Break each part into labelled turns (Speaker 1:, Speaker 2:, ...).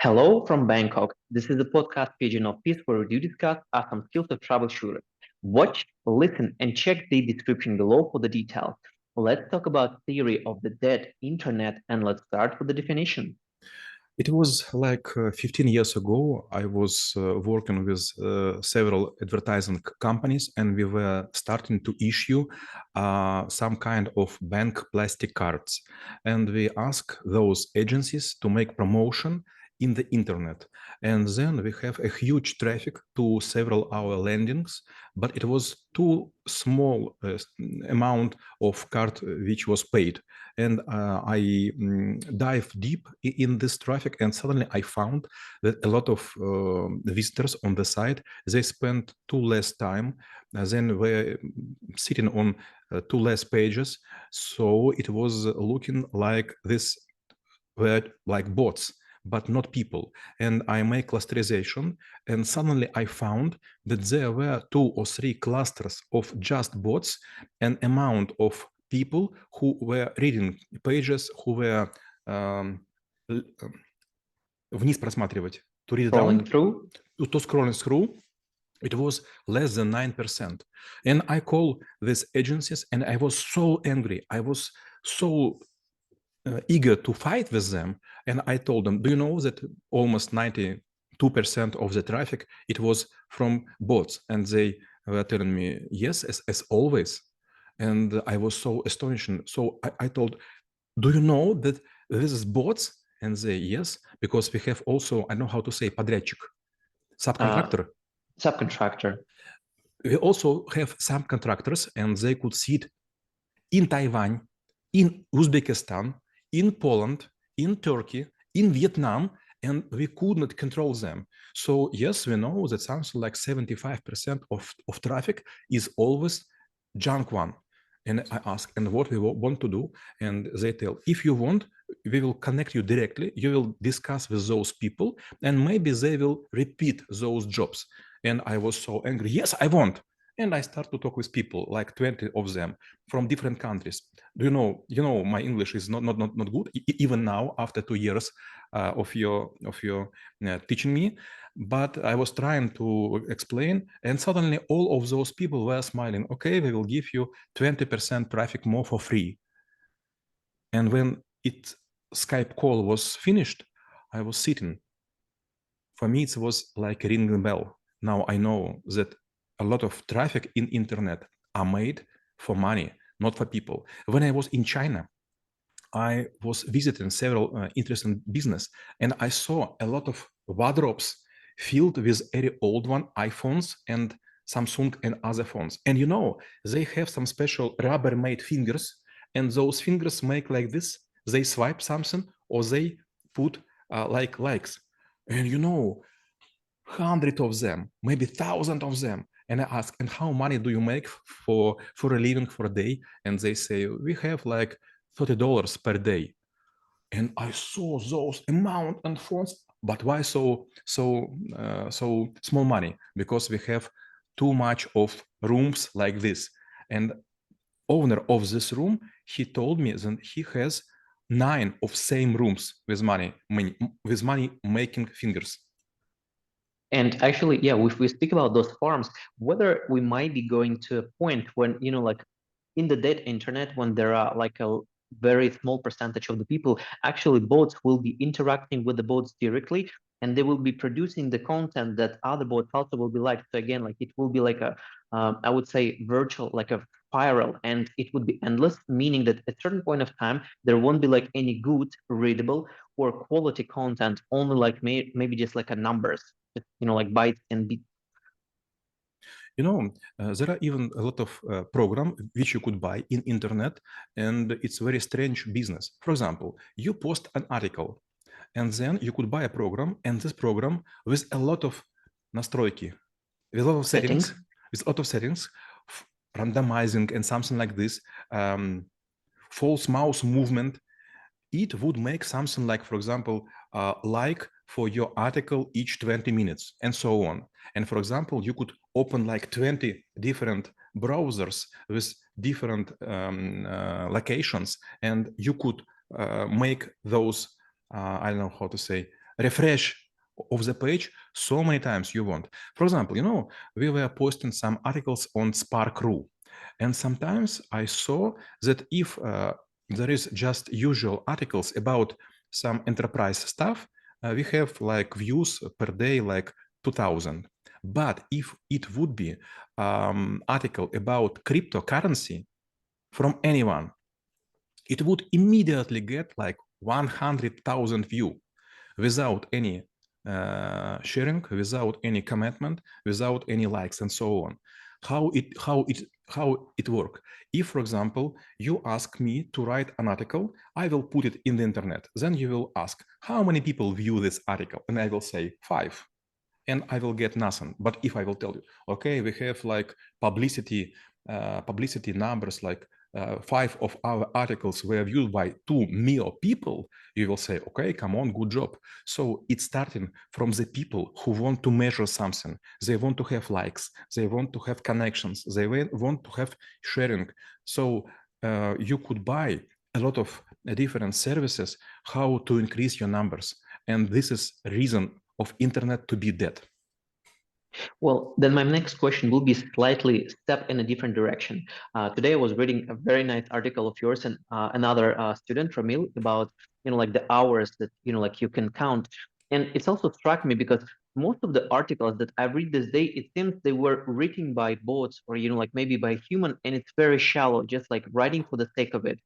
Speaker 1: Hello from Bangkok. This is the podcast Pigeon of Peace where we do discuss awesome skills of troubleshooter. Watch, listen, and check the description below for the details. Let's talk about theory of the dead internet and let's start with the definition.
Speaker 2: It was like 15 years ago. I was working with several advertising companies, and we were starting to issue some kind of bank plastic cards. And we asked those agencies to make promotion in the internet. And then we have a huge traffic to several our landings, but it was too small amount of card which was paid. And I dive deep in this traffic, and suddenly I found that a lot of visitors on the site, they spent too less time then were sitting on too less pages, so it was looking like this were like bots but not people. And I make clusterization, and suddenly I found that there were 2 or 3 clusters of just bots, an amount of people who were reading pages, who were вниз просматривать, to read
Speaker 1: Scrolling
Speaker 2: down,
Speaker 1: through.
Speaker 2: to scrolling through. It was less than 9%. And I call these agencies, and I was so angry. I was so eager to fight with them. And I told them, do you know that almost 92% of the traffic, it was from bots? And they were telling me, yes, as always. And I was so astonished. So I told, do you know that this is bots? And they, yes, because we have also, I know how to say, подрядчик, subcontractor.
Speaker 1: Subcontractor.
Speaker 2: We also have subcontractors, and they could sit in Taiwan, in Uzbekistan, in Poland, in Turkey, in Vietnam, and we could not control them. So yes, we know that something like 75% of traffic is always junk one. And I ask, and what we want to do? And they tell, if you want, we will connect you directly. You will discuss with those people, and maybe they will repeat those jobs. And I was so angry. Yes, I want. And I start to talk with people, like 20 of them from different countries. Do you know, my English is not good, even now after 2 years of your teaching me. But I was trying to explain, and suddenly all of those people were smiling. Okay, we will give you 20% traffic more for free. And when Skype call was finished, I was sitting. For me, it was like a ringing bell. Now I know that a lot of traffic in internet are made for money, not for people. When I was in China, I was visiting several interesting business, and I saw a lot of wardrobes filled with very old iPhones and Samsung and other phones. And they have some special rubber-made fingers, and those fingers make like this. They swipe something, or they put like likes. And hundreds of them, maybe thousands of them. And I ask, and how money do you make for a living for a day? And they say, we have like $30 per day. And I saw those amount and fonts, but why so small money? Because we have too much of rooms like this. And owner of this room, he told me that he has 9 of same rooms with money making fingers.
Speaker 1: And actually, yeah, if we speak about those forms, whether we might be going to a point when, like in the dead internet, when there are like a very small percentage of the people, actually bots will be interacting with the bots directly, and they will be producing the content that other bots also will be like. So again, like it will be like I would say virtual, like a spiral, and it would be endless, meaning that at a certain point of time, there won't be like any good, readable, or quality content, only like maybe just like a numbers, like bytes and bits.
Speaker 2: There are even a lot of program which you could buy in internet, and it's very strange business. For example, you post an article, and then you could buy a program, and this program with a lot of настройки, with a lot of settings, randomizing and something like this, false mouse movement. It would make something like, for example, like for your article each 20 minutes and so on. And for example, you could open like 20 different browsers with different locations, and you could make those, I don't know how to say, refresh of the page so many times you want. For example, we were posting some articles on Spark.ru, and sometimes I saw that if there is just usual articles about some enterprise stuff, we have like views per day like 2000. But if it would be article about cryptocurrency from anyone, it would immediately get like 100,000 view without any sharing, without any commitment, without any likes, and so on. How it work? If, for example, you ask me to write an article, I will put it in the internet. Then you will ask, how many people view this article? And I will say 5. And I will get nothing. But if I will tell you, okay, we have like publicity numbers, like 5 of our articles were viewed by 2 million people, you will say, okay, come on, good job. So it's starting from the people who want to measure something. They want to have likes. They want to have connections. They want to have sharing. So you could buy a lot of different services, how to increase your numbers. And this is reason of internet to be dead.
Speaker 1: Well, then my next question will be slightly step in a different direction. Today I was reading a very nice article of yours and another student, Ramil, about like the hours that like you can count, and it's also struck me because most of the articles that I read this day, it seems they were written by bots or like maybe by human, and it's very shallow, just like writing for the sake of it.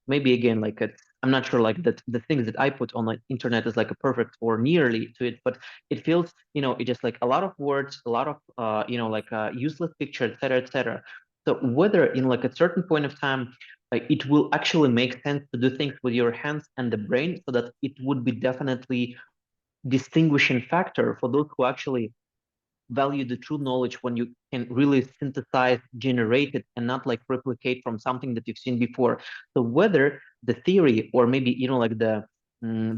Speaker 1: Maybe again, like I'm not sure like that the things that I put on the internet is like a perfect or nearly to it, but it feels it just like a lot of words, a lot of like useless picture, etc., etc. So whether in like a certain point of time it will actually make sense to do things with your hands and the brain, so that it would be definitely distinguishing factor for those who actually value the true knowledge, when you can really synthesize, generate it, and not like replicate from something that you've seen before. So whether the theory or maybe like the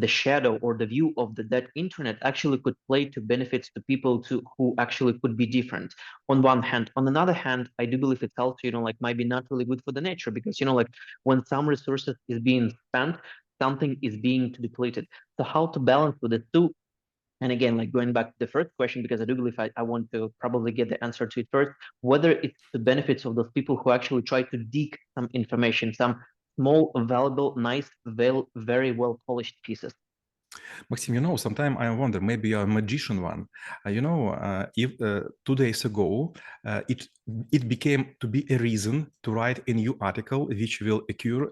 Speaker 1: shadow or the view of the dead internet actually could play to benefits to people who actually could be different on one hand. On another hand, I do believe it's also like might be not really good for the nature, because like when some resources is being spent, something is being depleted. So how to balance with the two? And again, like going back to the first question, because I do believe I want to probably get the answer to it first, whether it's the benefits of those people who actually try to dig some information, some small, valuable, nice, very well polished pieces.
Speaker 2: Maxim, sometimes I wonder, maybe you're a magician one. If 2 days ago, it became to be a reason to write a new article, which will occur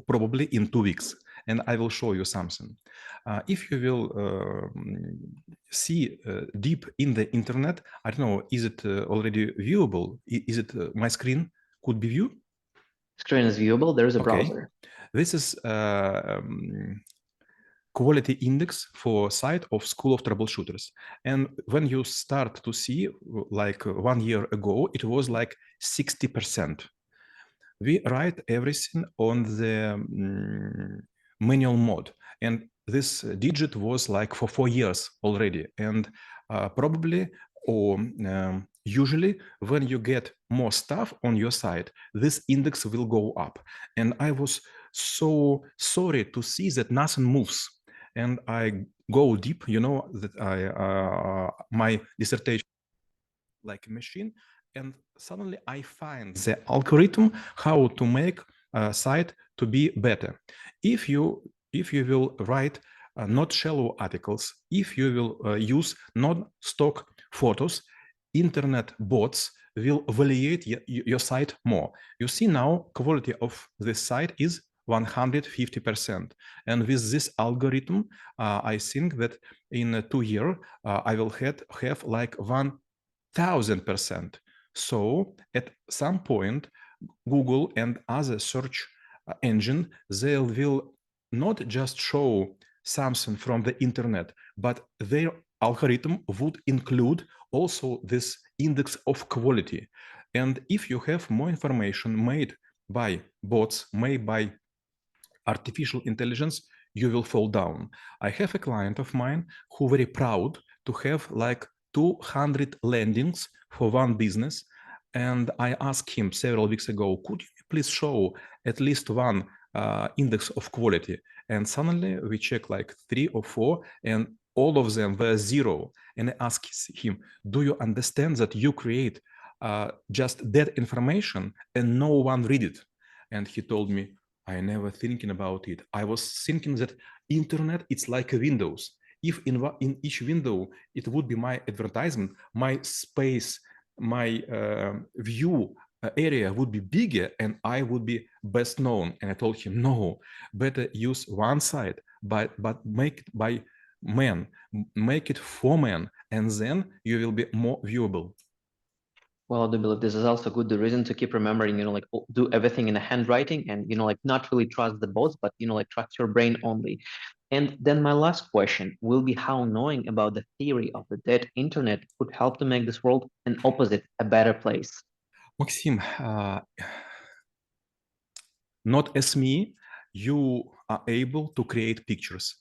Speaker 2: probably in 2 weeks. And I will show you something. If you will see deep in the internet, I don't know, is it already viewable? Is it my screen could be viewed?
Speaker 1: Screen is viewable. There is a browser.
Speaker 2: This is quality index for site of School of Troubleshooters. And when you start to see, like 1 year ago, it was like 60%. We write everything on the manual mode. And this digit was like for 4 years already. And probably or usually when you get more stuff on your site, this index will go up. And I was so sorry to see that nothing moves. And I go deep, that my dissertation like a machine, and suddenly I find the algorithm how to make a site to be better. If you will write not shallow articles, if you will use non-stock photos, internet bots will evaluate your site more. You see now quality of this site is 150%. And with this algorithm, I think that in 2 years, I will have like 1000%. So at some point, Google and other search engine, they will not just show something from the internet, but their algorithm would include also this index of quality. And if you have more information made by bots, made by artificial intelligence, you will fall down. I have a client of mine who very proud to have like 200 landings for one business. And I asked him several weeks ago, could you please show at least one index of quality? And suddenly we check like 3 or 4, and all of them were zero. And I asked him, do you understand that you create just that information and no one read it? And he told me, I never thinking about it. I was thinking that internet, it's like a windows. If in each window, it would be my advertisement, my space, my view area would be bigger and I would be best known. And I told him, no, better use one side, but make it by man, make it for man, and then you will be more viewable.
Speaker 1: Well, I do believe this is also good. The reason to keep remembering, like do everything in a handwriting and, like not really trust the bots, but, like trust your brain only. And then my last question will be how knowing about the theory of the dead internet could help to make this world an opposite, a better place.
Speaker 2: Maxim, not as me, you are able to create pictures.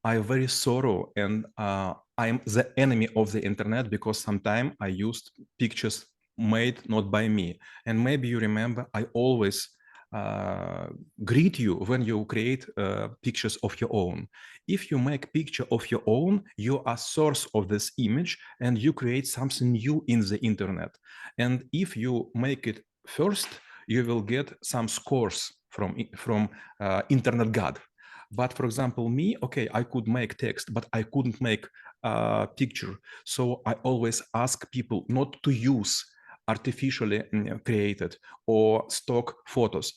Speaker 2: I'm very sorrow and I'm the enemy of the internet because sometimes I used pictures made not by me. And maybe you remember, I always greet you when you create pictures of your own. If you make picture of your own, you are source of this image and you create something new in the internet. And if you make it first, you will get some scores from internet god. But for example, me, okay, I could make text, but I couldn't make a picture. So I always ask people not to use artificially created or stock photos.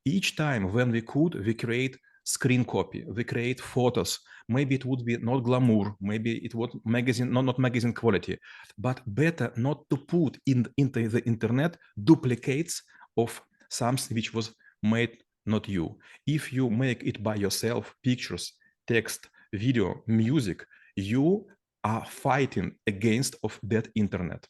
Speaker 2: Each time when we could, we create screen copy, we create photos. Maybe it would be not glamour, maybe it would magazine, not magazine quality, but better not to put into the internet duplicates of something which was made not you. If you make it by yourself, pictures, text, video, music, you are fighting against of that internet.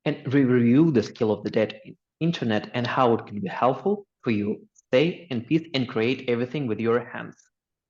Speaker 1: And we review the skill of the dead internet and how it can be helpful for you. Stay in peace and create everything with your hands.